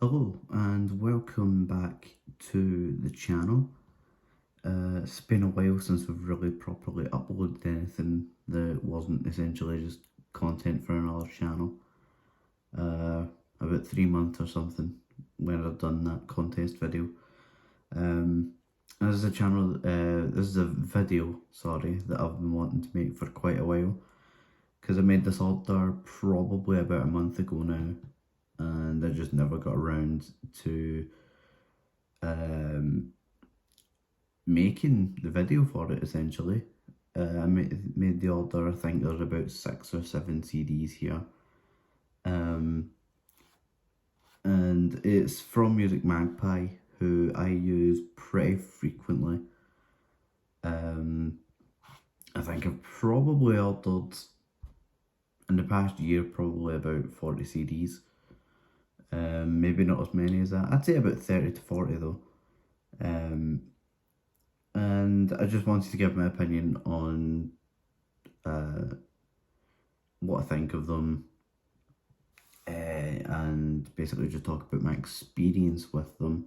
Hello and welcome back to the channel. It's been a while since we've really properly uploaded anything that wasn't essentially just content for another channel. About 3 months or something when I've done that contest video. This is a channel, this is a video, sorry, that I've been wanting to make for quite a while. Because I made this altar probably about a month ago now. And I just never got around to making the video for it, essentially. I made the order. I think there's about 6 or 7 CDs here. And it's from MusicMagpie, who I use pretty frequently. I think I've probably ordered, in the past year, probably about 40 CDs. Maybe not as many as that. I'd say about 30 to 40 though. And I just wanted to give my opinion on what I think of them, and basically just talk about my experience with them.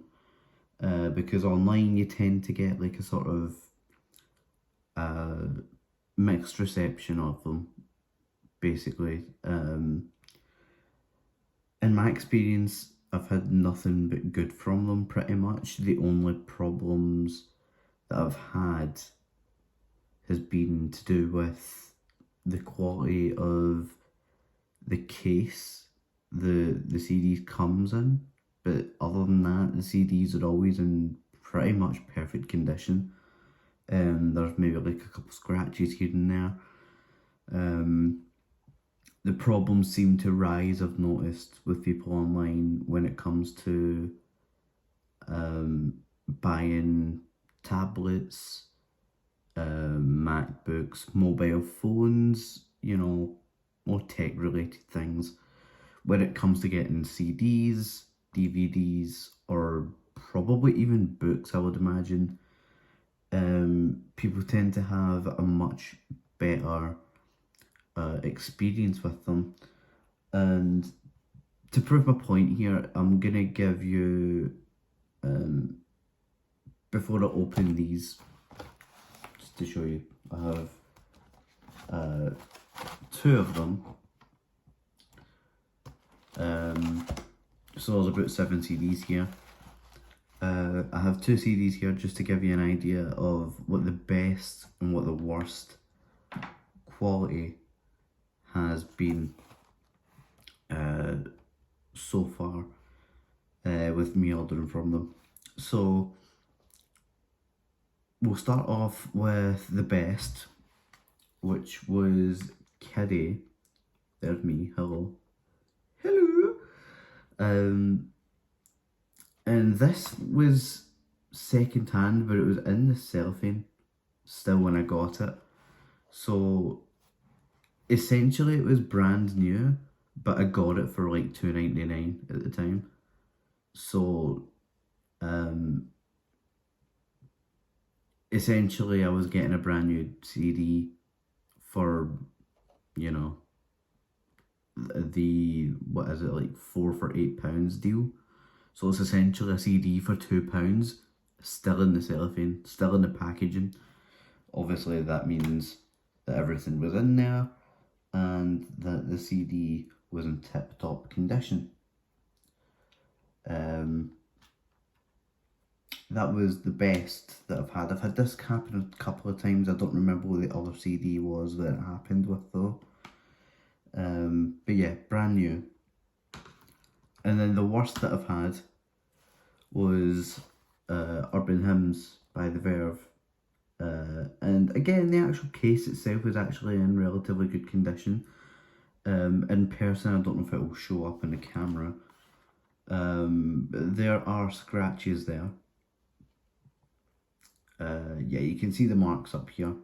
Because online you tend to get like a sort of mixed reception of them, basically. In my experience, I've had nothing but good from them pretty much. The only problems that I've had has been to do with the quality of the case the CDs comes in. But other than that, the CDs are always in pretty much perfect condition. There's maybe like a couple scratches here and there. The problems seem to rise, I've noticed, with people online when it comes to buying tablets, MacBooks, mobile phones, you know, more tech related things. When it comes to getting CDs, DVDs, or probably even books, I would imagine, people tend to have a much better experience with them. And to prove my point here, I'm gonna give you, before I open these, just to show you, I have 2 of them. So there's about 7 CDs here. I have 2 CDs here just to give you an idea of what the best and what the worst quality has been so far with me ordering from them. So we'll start off with the best, which was Kitty. There's me, hello. And this was second hand, but it was in the cellophane still when I got it. So essentially it was brand new, but I got it for like $2.99 at the time. So essentially I was getting a brand new CD for, you know, the, what is it, like 4 for £8 deal. So it's essentially a CD for £2, still in the cellophane, still in the packaging. Obviously that means that everything was in there and that the CD was in tip-top condition. That was the best that I've had. I've had this happen a couple of times. I don't remember what the other CD was that it happened with though. But yeah, brand new. And then the worst that I've had was Urban Hymns by The Verve. And again, the actual case itself was actually in relatively good condition. In person, I don't know if it will show up in the camera. But there are scratches there. Yeah, you can see the marks up here.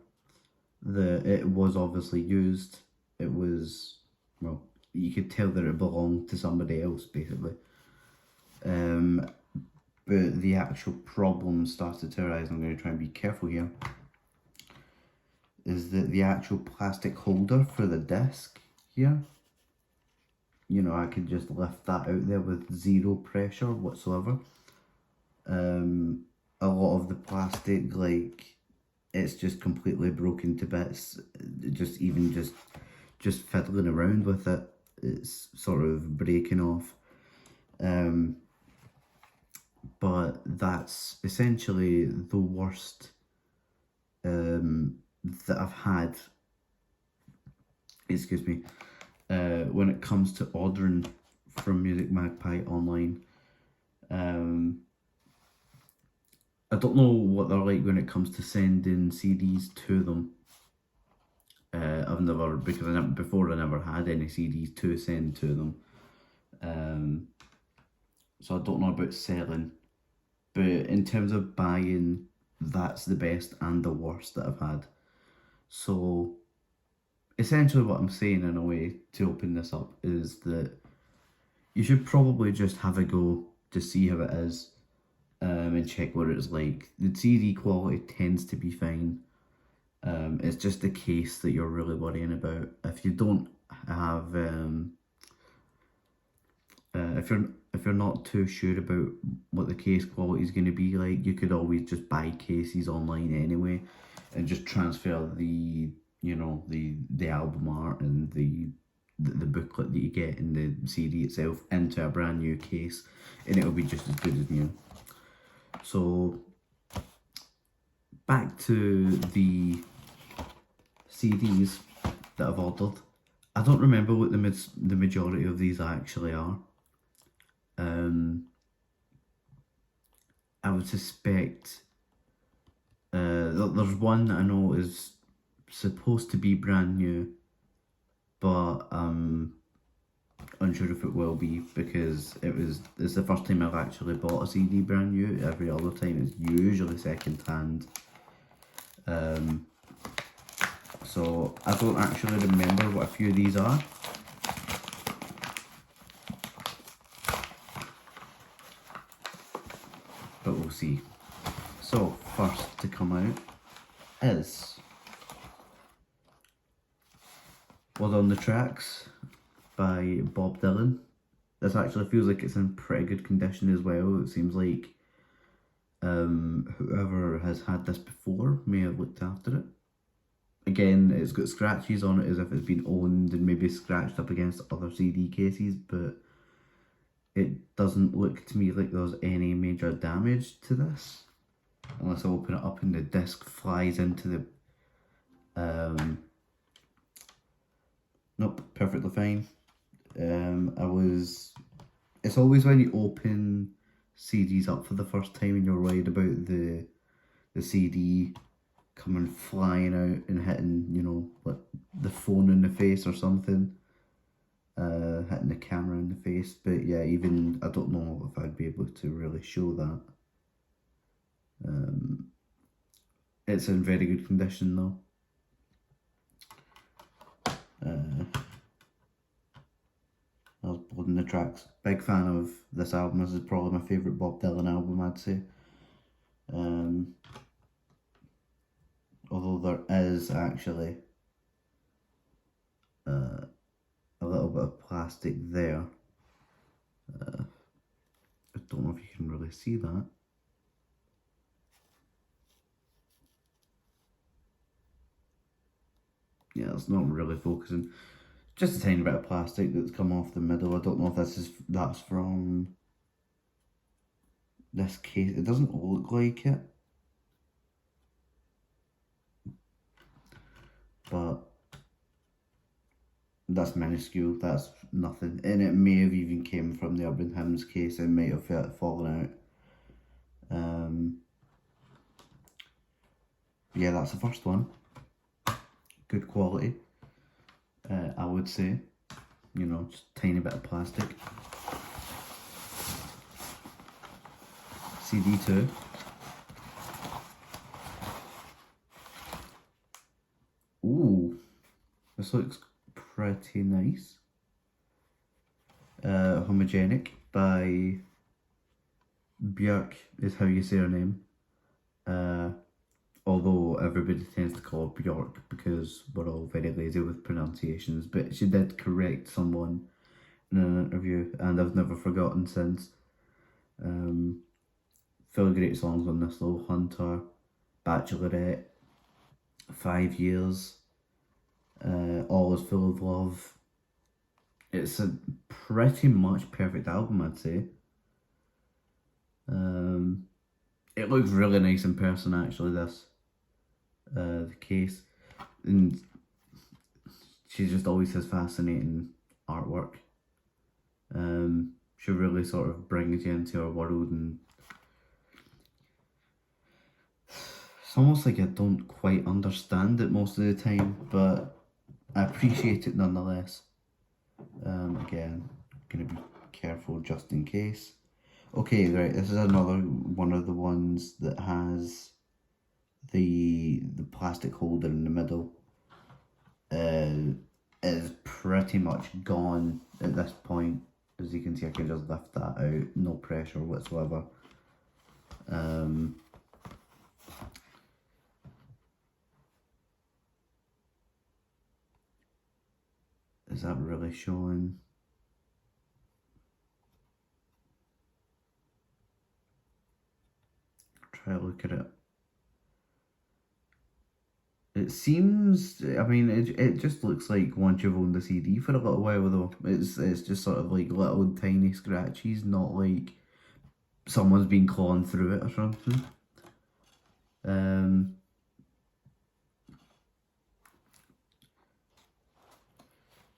It was obviously used. It was, well, you could tell that it belonged to somebody else, basically. But the actual problem started to arise. I'm going to try and be careful here. Is that the actual plastic holder for the disc here? you know, I could just lift that out there with zero pressure whatsoever. A lot of the plastic, like, it's just completely broken to bits. Just even just fiddling around with it, it's sort of breaking off. But that's essentially the worst that I've had, excuse me, when it comes to ordering from MusicMagpie online. I don't know what they're like when it comes to sending CDs to them. I've never, because before I never had any CDs to send to them. So I don't know about selling. But in terms of buying, that's the best and the worst that I've had. So essentially what I'm saying in a way to open this up is that you should probably just have a go to see how it is, and check what it's like. The CD quality tends to be fine. It's just the case that you're really worrying about. If you don't have, if you're not too sure about what the case quality is going to be like, you could always just buy cases online anyway, and just transfer the, you know, the album art and the booklet that you get in the CD itself into a brand new case, and it'll be just as good as new. So back to the CDs that I've ordered. I don't remember what the majority of these actually are. I would suspect there's one that I know is supposed to be brand new, but I'm unsure if it will be, because it's the first time I've actually bought a CD brand new. Every other time it's usually second hand. So I don't actually remember what a few of these are. But we'll see. So first to come out is Blood on the Tracks by Bob Dylan. This actually feels like it's in pretty good condition as well. It seems like whoever has had this before may have looked after it. Again, it's got scratches on it as if it's been owned and maybe scratched up against other CD cases, but it doesn't look to me like there's any major damage to this, unless I open it up and the disc flies into the... Nope, perfectly fine. It's always when you open CDs up for the first time and you're worried about the CD coming flying out and hitting, you know, like the phone in the face or something, hitting the camera in the face. But yeah, even I don't know if I'd be able to really show that. It's in very good condition though. I was Blood on the Tracks. Big fan of this album. This is probably my favourite Bob Dylan album, I'd say. Although there is actually a little bit of plastic there. I don't know if you can really see that. Yeah, it's not really focusing. Just a tiny bit of plastic that's come off the middle. I don't know if that's from this case. It doesn't look like it, but that's minuscule. That's nothing, and it may have even came from the Urban Hymns case. It might have fallen out. Yeah, that's the first one. Good quality. I would say, you know, just a tiny bit of plastic. CD2. Ooh, this looks pretty nice. Homogenic by Björk is how you say her name. Although everybody tends to call her Bjork because we're all very lazy with pronunciations, but she did correct someone in an interview, and I've never forgotten since. Full of great songs on this though. Hunter, Bachelorette, 5 Years, All Is Full of Love. It's a pretty much perfect album, I'd say. It looks really nice in person, actually, this. The case. And she just always has fascinating artwork. She really sort of brings you into her world, and it's almost like I don't quite understand it most of the time, but I appreciate it nonetheless. Again, gonna be careful just in case. Okay, right, this is another one of the ones that has the plastic holder in the middle. Is pretty much gone at this point. As you can see, I can just lift that out, no pressure whatsoever. Is that really showing? Try to look at it. It seems, I mean, it just looks like once you've owned the CD for a little while though. It's just sort of like little tiny scratches, not like someone's been clawing through it or something.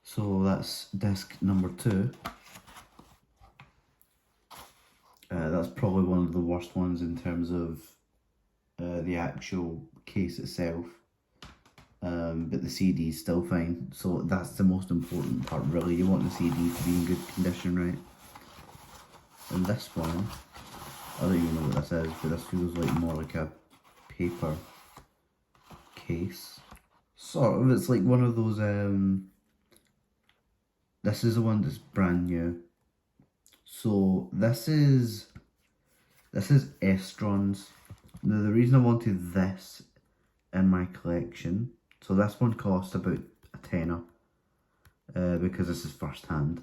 So that's disc number 2. That's probably one of the worst ones in terms of the actual case itself. But the CD is still fine. So that's the most important part, really. You want the CD to be in good condition, right? And this one, I don't even know what this is, but this feels like more like a paper case. Sort of, it's like one of those, this is the one that's brand new. So this is Estron's. Now the reason I wanted this in my collection, so this one cost about a tenner, because this is first hand.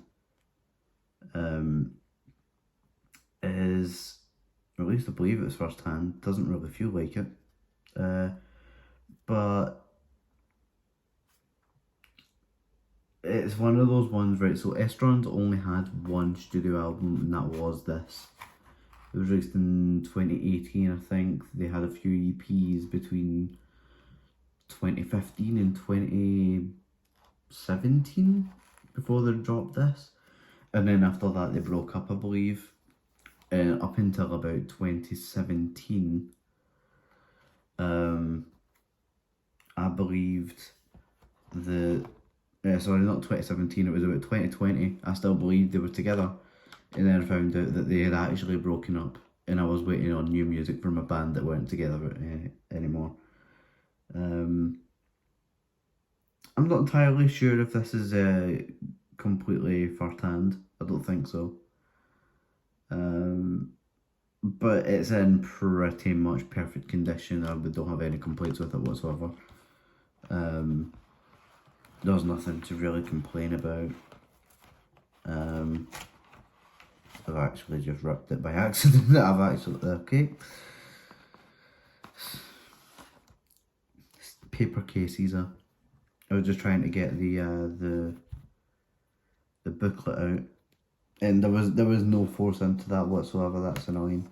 Is, or at least I believe it's first hand, doesn't really feel like it. But it's one of those ones, right? So Estron's only had one studio album, and that was this. It was released in 2018, I think. They had a few EPs between 2015 and 2017 before they dropped this. And then after that, they broke up, I believe. Up until about 2017, I believed sorry, not 2017, it was about 2020. I still believed they were together. And then I found out that they had actually broken up, and I was waiting on new music from a band that weren't together anymore. I'm not entirely sure if this is completely first hand. I don't think so. But it's in pretty much perfect condition. I don't have any complaints with it whatsoever. There's nothing to really complain about. I've actually just ripped it by accident. Okay. Paper cases. I was just trying to get the booklet out, and there was no force into that whatsoever. That's annoying.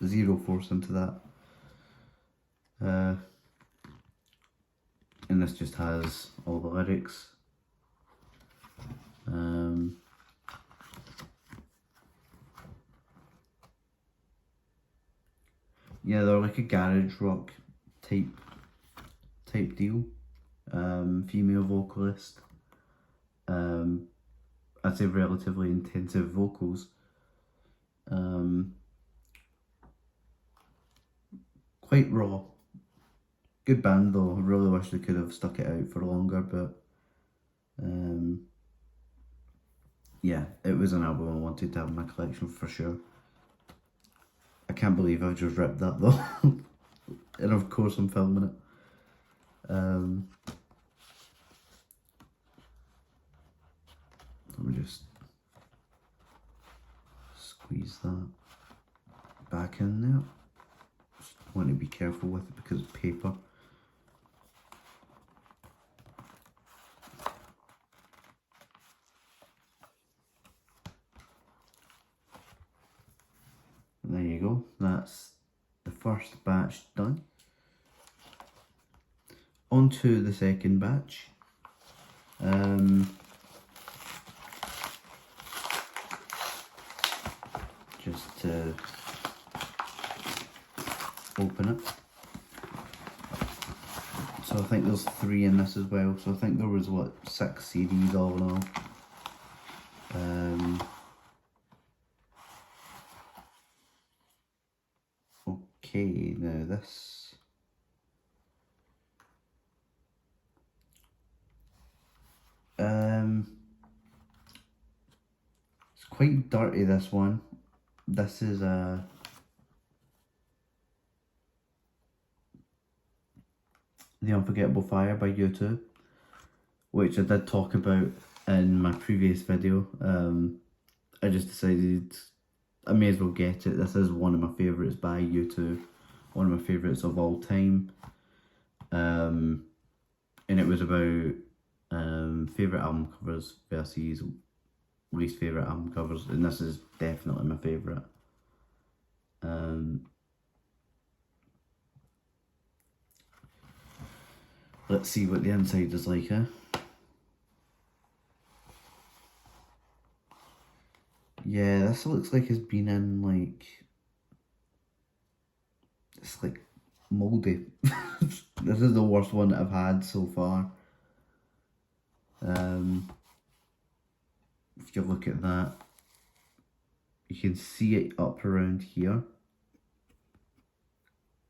Zero force into that. And this just has all the lyrics. Yeah, they're like a garage rock type deal. Female vocalist. I'd say relatively intensive vocals. Quite raw. Good band though. I really wish they could have stuck it out for longer, but yeah, it was an album I wanted to have in my collection for sure. I can't believe I've just ripped that though. And of course I'm filming it. Let me just squeeze that back in there. Just want to be careful with it because it's paper. And there you go, that's the first batch done. On to the second batch. Just to open it. So I think there's 3 in this as well. So I think there was what, 6 CDs all in all. Okay, now this. It's quite dirty, this one. This is a The Unforgettable Fire by U2, which I did talk about in my previous video. I just decided I may as well get it. This is one of my favourites by U2, one of my favourites of all time. And it was about favourite album covers versus least favourite album covers, and this is definitely my favourite. Let's see what the inside is like, huh? Yeah, this looks like it's been in like, it's like mouldy. This is the worst one that I've had so far. If you look at that, you can see it up around here,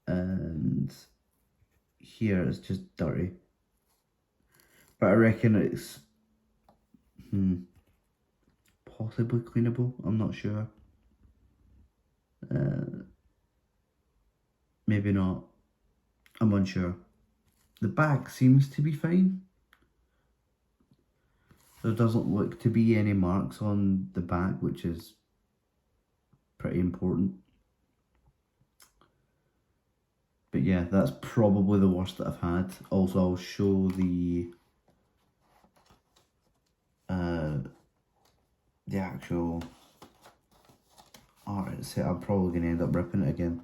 and here it's just dirty, but I reckon it's possibly cleanable. I'm not sure. Maybe not. I'm unsure. The back seems to be fine. There doesn't look to be any marks on the back, which is pretty important. But yeah, that's probably the worst that I've had. Also, I'll show the actual art. So I'm probably going to end up ripping it again.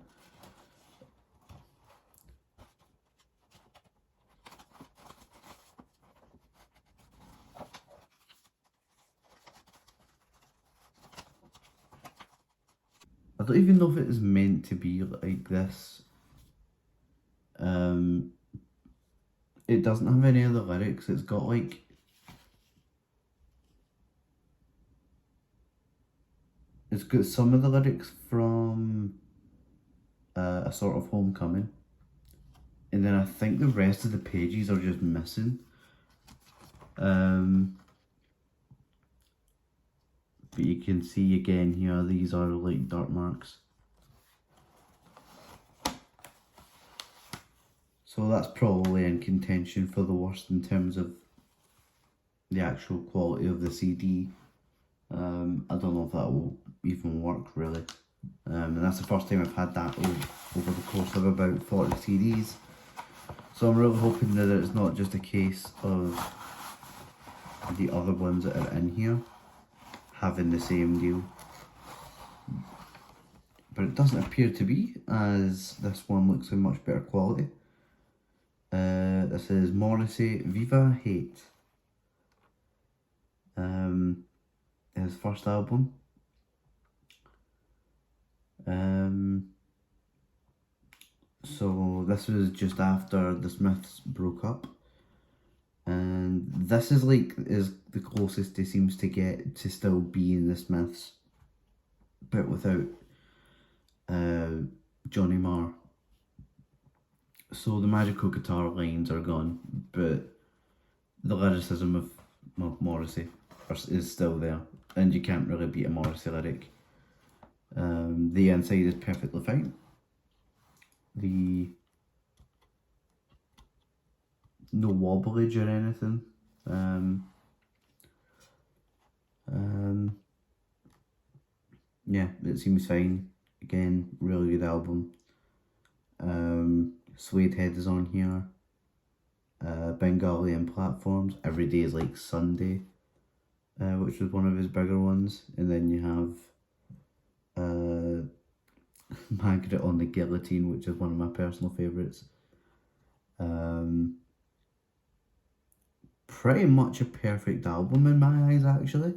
I don't even know if it is meant to be like this. It doesn't have any other lyrics. It's got like, it's got some of the lyrics from A Sort of Homecoming, and then I think the rest of the pages are just missing. But you can see again here, these are like dirt marks. So that's probably in contention for the worst in terms of the actual quality of the CD. I don't know if that will even work really. And that's the first time I've had that over the course of about 40 CDs. So I'm really hoping that it's not just a case of the other ones that are in here having the same deal. But it doesn't appear to be, as this one looks in much better quality. This is Morrissey, Viva Hate. His first album. So this was just after the Smiths broke up, and this is the closest he seems to get to still being the Smiths, but without Johnny Marr. So the magical guitar lines are gone, but the lyricism of Morrissey is still there, and you can't really beat a Morrissey lyric. The inside is perfectly fine. No wobblage or anything. yeah, it seems fine. Again, really good album. Suede Head is on here. Bengali and Platforms. Every Day is Like Sunday, which was one of his bigger ones. And then you have Margaret on the Guillotine, which is one of my personal favourites. Pretty much a perfect album in my eyes, actually.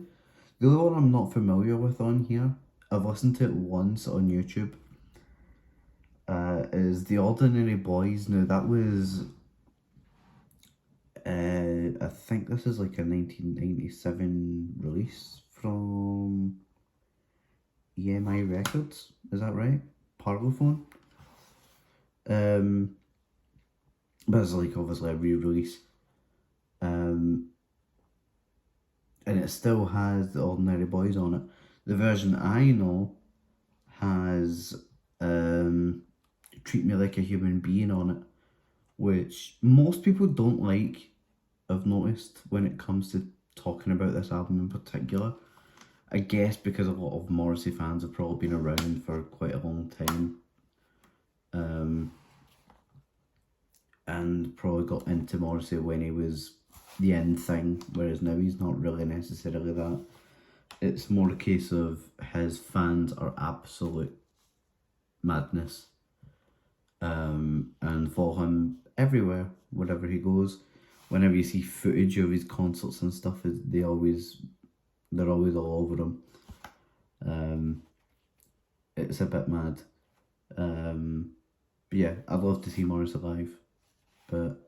The only one I'm not familiar with on here, I've listened to it once on YouTube, is The Ordinary Boys. Now, that was, I think this is like a 1997 release from EMI Records, is that right? Parlophone? But it's like obviously a re-release. And it still has The Ordinary Boys on it. The version I know has Treat Me Like a Human Being on it, which most people don't like, I've noticed, when it comes to talking about this album in particular. I guess because a lot of Morrissey fans have probably been around for quite a long time. And probably got into Morrissey when he was the end thing, whereas now he's not really necessarily that. It's more a case of his fans are absolute madness, and follow him everywhere, wherever he goes. Whenever you see footage of his concerts and stuff, they're always all over him. It's a bit mad. But yeah, I'd love to see Morris alive. But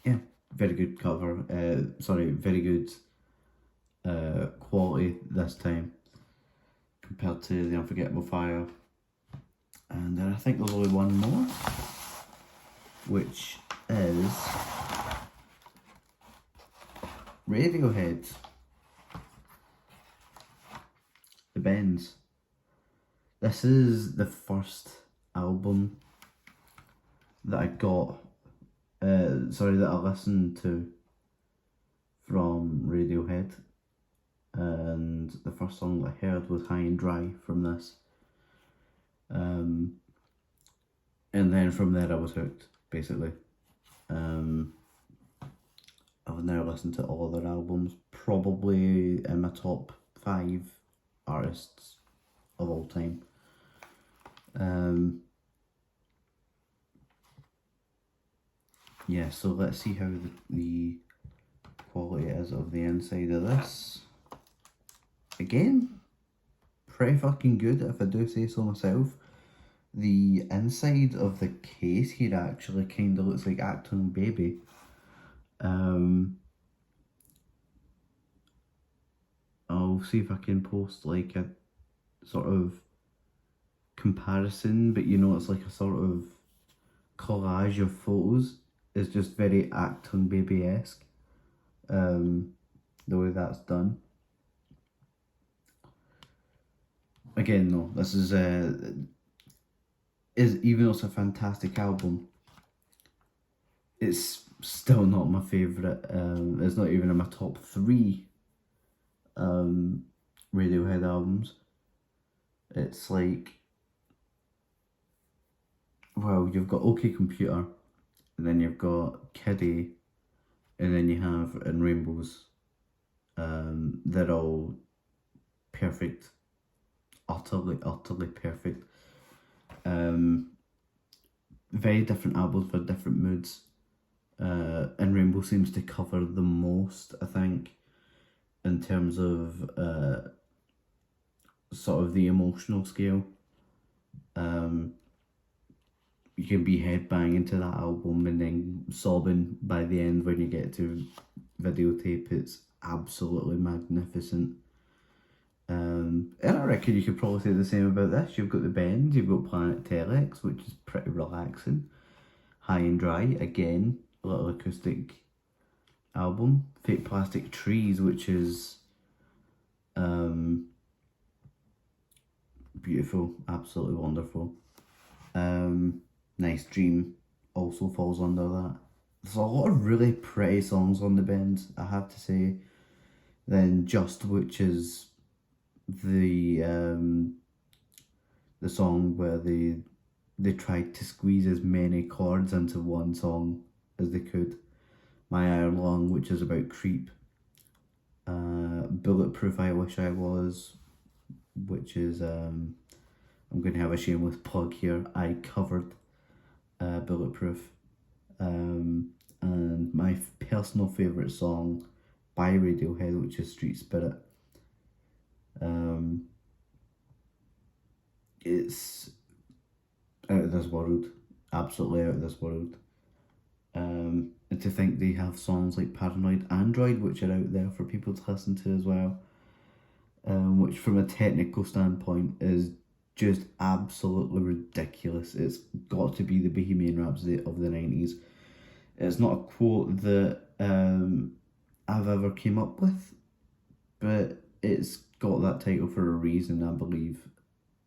yeah, very good cover. Very good quality this time compared to The Unforgettable Fire. And then I think there's only one more, which is Radiohead. The Bends. This is the first album that I got, that I listened to from Radiohead, and the first song I heard was High and Dry from this. And then from there I was hooked, basically. I've now listened to all other albums, probably in my top 5 artists of all time. Yeah, so let's see how the quality is of the inside of this. Again, pretty fucking good, if I do say so myself. The inside of the case here actually kind of looks like Acton Baby. I'll see if I can post like a sort of comparison, but you know, it's like a sort of collage of photos. It's just very Acton Baby-esque, the way that's done. Again, no, this is even though it's a fantastic album, it's still not my favourite. It's not even in my top 3 Radiohead albums. It's like, well, you've got OK Computer, and then you've got Kiddie, and then you have In Rainbows. They're all perfect, utterly perfect. Very different albums for different moods. And Rainbow seems to cover the most, I think, in terms of sort of the emotional scale. You can be headbanging to that album and then sobbing by the end when you get to Videotape. It's absolutely magnificent. And I reckon you could probably say the same about this. You've got The Bend, you've got Planet Telex, which is pretty relaxing. High and Dry, again, a little acoustic album. Fake Plastic Trees, which is beautiful, absolutely wonderful. Nice Dream also falls under that. There's a lot of really pretty songs on The Bend, I have to say. Then Just, which is the song where they tried to squeeze as many chords into one song as they could. My Iron Lung, which is about Creep. Bulletproof, I Wish I Was, which is I'm going to have a shameless plug here. I covered Bulletproof. And my personal favourite song by Radiohead, which is Street Spirit. It's out of this world, absolutely out of this world. And to think they have songs like Paranoid Android, which are out there for people to listen to as well, which from a technical standpoint is just absolutely ridiculous. It's got to be the Bohemian Rhapsody of the 90s. It's not a quote that I've ever came up with, but it's got that title for a reason, I believe.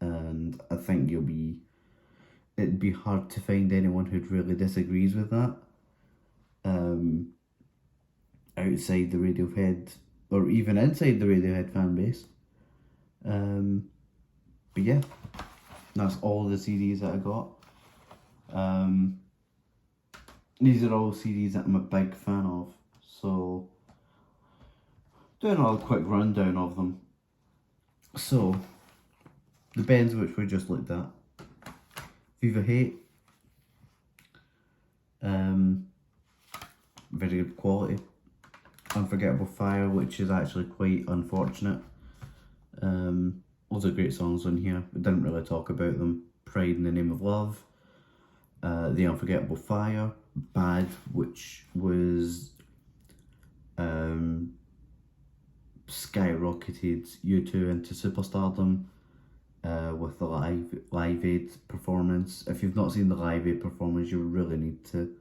And I think it'd be hard to find anyone who really disagrees with that. Outside the Radiohead, or even inside the Radiohead fan base. But yeah, that's all the CDs that I got. These are all CDs that I'm a big fan of, so doing a quick rundown of them. So, the bands which we just looked at: Viva Hate, very good quality. Unforgettable Fire, which is actually quite unfortunate. Loads of great songs on here. We didn't really talk about them. Pride in the Name of Love, The Unforgettable Fire, Bad, which was skyrocketed U2 into superstardom with the Live Aid performance. If you've not seen the Live Aid performance, you really need to.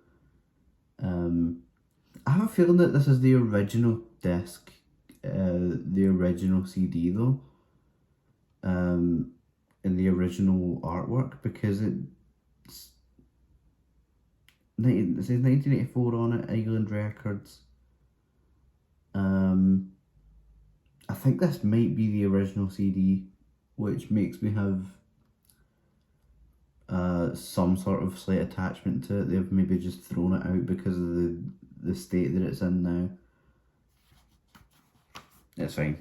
I have a feeling that this is the original disc, the original CD though, in the original artwork, because it says 1984 on it, Island Records. I think this might be the original CD, which makes me have some sort of slight attachment to it. They've maybe just thrown it out because of the state that it's in now. It's fine.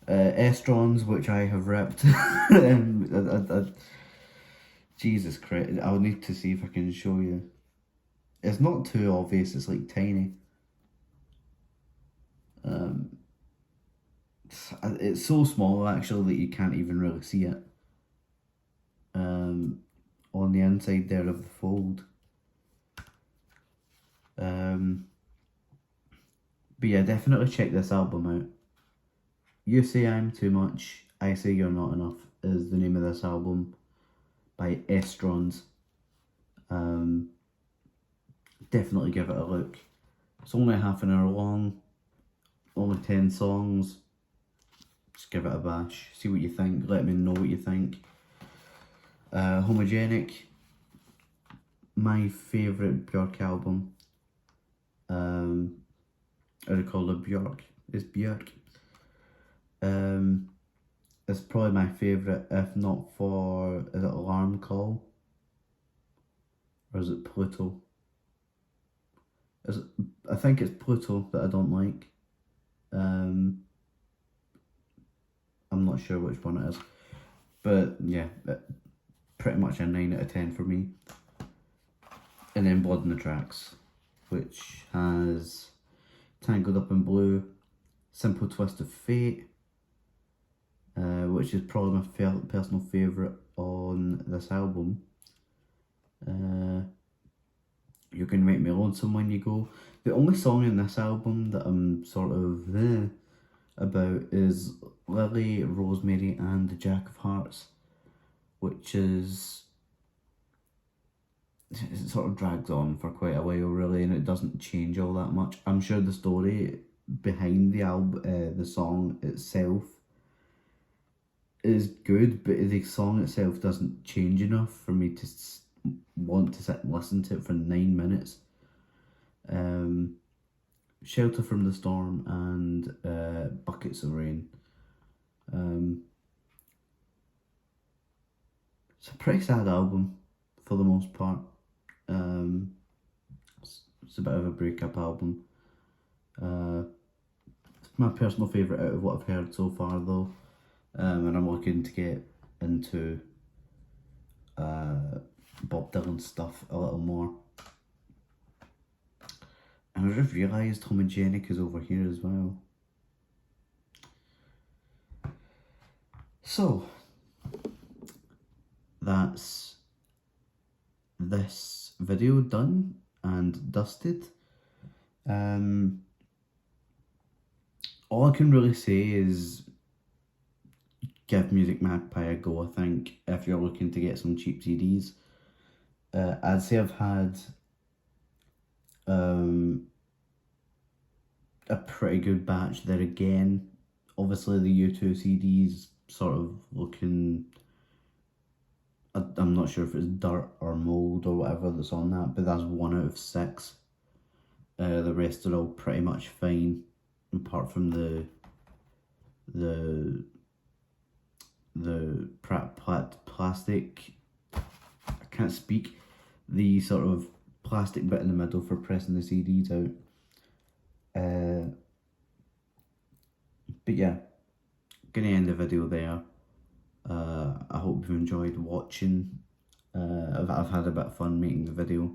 Estrons, which I have ripped. Jesus Christ, I'll need to see if I can show you. It's not too obvious, it's like tiny. It's so small actually that you can't even really see it. On the inside there of the fold. But yeah, definitely check this album out. You Say I'm Too Much, I Say You're Not Enough is the name of this album by Estrons. Definitely give it a look. It's only half an hour long, only 10 songs. Just give it a bash, see what you think, let me know what you think. Homogenic, my favourite Björk album. I recall it Björk. It's Björk. It's probably my favourite, if not for, is it Alarm Call? Or is it Pluto? I think it's Pluto that I don't like. I'm not sure which one it is. But yeah, pretty much a 9 out of 10 for me. And then Blood in the Tracks, which has Tangled Up in Blue, Simple Twist of Fate, which is probably my personal favourite on this album. You Can Make Me Lonesome When You Go. The only song in this album that I'm sort of about is Lily, Rosemary and Jack of Hearts, which is, it sort of drags on for quite a while really, and it doesn't change all that much. I'm sure the story behind the album, the song itself is good, but the song itself doesn't change enough for me to want to sit and listen to it for 9 minutes. Shelter from the Storm and Buckets of Rain a pretty sad album for the most part. It's a bit of a breakup album. It's my personal favourite out of what I've heard so far though, and I'm looking to get into Bob Dylan stuff a little more. And I just realised Homogenic is over here as well. So, that's this video done and dusted. All I can really say is give MusicMagpie a go, I think, if you're looking to get some cheap CDs. I'd say I've had a pretty good batch there again. Obviously the U2 CDs sort of looking, I'm not sure if it's dirt or mould or whatever that's on that, but that's 1 out of 6. The rest are all pretty much fine, apart from the plastic, I can't speak, the sort of plastic bit in the middle for pressing the CDs out. But yeah, gonna end the video there. I hope you enjoyed watching. I've had a bit of fun making the video.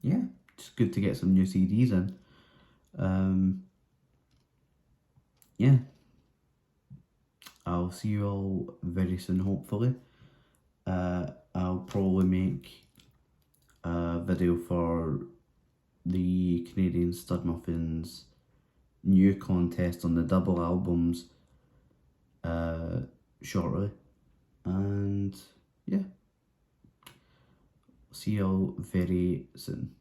Yeah, it's good to get some new CDs in. Yeah, I'll see you all very soon, hopefully. I'll probably make a video for the Canadian Stud Muffins new contest on the double albums shortly. And yeah, see you all very soon.